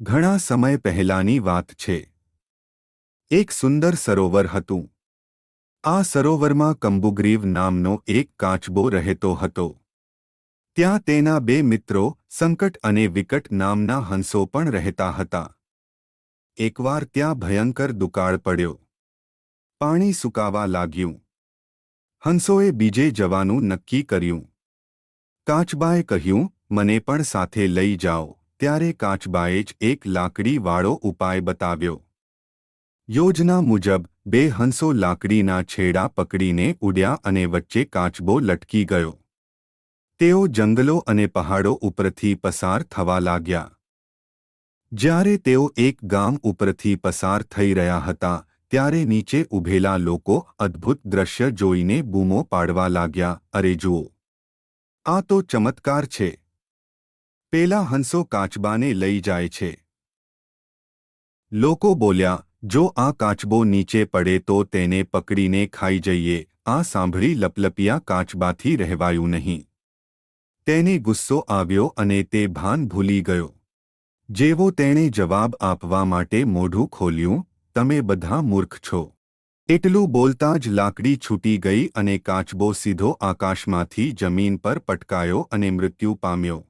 ઘણા સમય પહેલાની વાત છે. એક સુંદર સરોવર હતું. આ સરોવરમાં કંબુગ્રીવ નામનો એક કાચબો રહેતો હતો. ત્યાં તેના બે મિત્રો સંકટ અને વિકટ નામના હંસો પણ રહેતા હતા. એકવાર ત્યાં ભયંકર દુકાળ પડ્યો. પાણી સુકાવા લાગ્યું. હંસોએ બીજે જવાનું નક્કી કર્યું. કાચબાએ કહ્યું, મને પણ સાથે લઈ જાઓ. ત્યારે કાચબાએ જ એક લાકડીવાળો ઉપાય બતાવ્યો. યોજના મુજબ બે હંસો લાકડીના છેડા પકડીને ઉડ્યા અને વચ્ચે કાચબો લટકી ગયો. તેઓ જંગલો અને પહાડો ઉપરથી પસાર થવા લાગ્યા. જ્યારે તેઓ એક ગામ ઉપરથી પસાર થઈ રહ્યા હતા, ત્યારે નીચે ઊભેલા લોકો અદ્ભુત દ્રશ્ય જોઈને બૂમો પાડવા લાગ્યા, અરે જુઓ! આ તો ચમત્કાર છે! પેલા હંસો કાચબાને લઈ જાય છે. લોકો બોલ્યા, જો આ કાચબો નીચે પડે તો તેને પકડીને ખાઈ જઈએ. આ સાંભળી લપલપિયા કાચબાથી રહેવાયું નહીં. તેને ગુસ્સો આવ્યો અને તે ભાન ભૂલી ગયો. જેવો તેણે જવાબ આપવા માટે મોઢું ખોલ્યું, તમે બધા મૂર્ખ છો. એટલું બોલતાં જ લાકડી છૂટી ગઈ અને કાચબો સીધો આકાશમાંથી જમીન પર પટકાયો અને મૃત્યુ પામ્યો.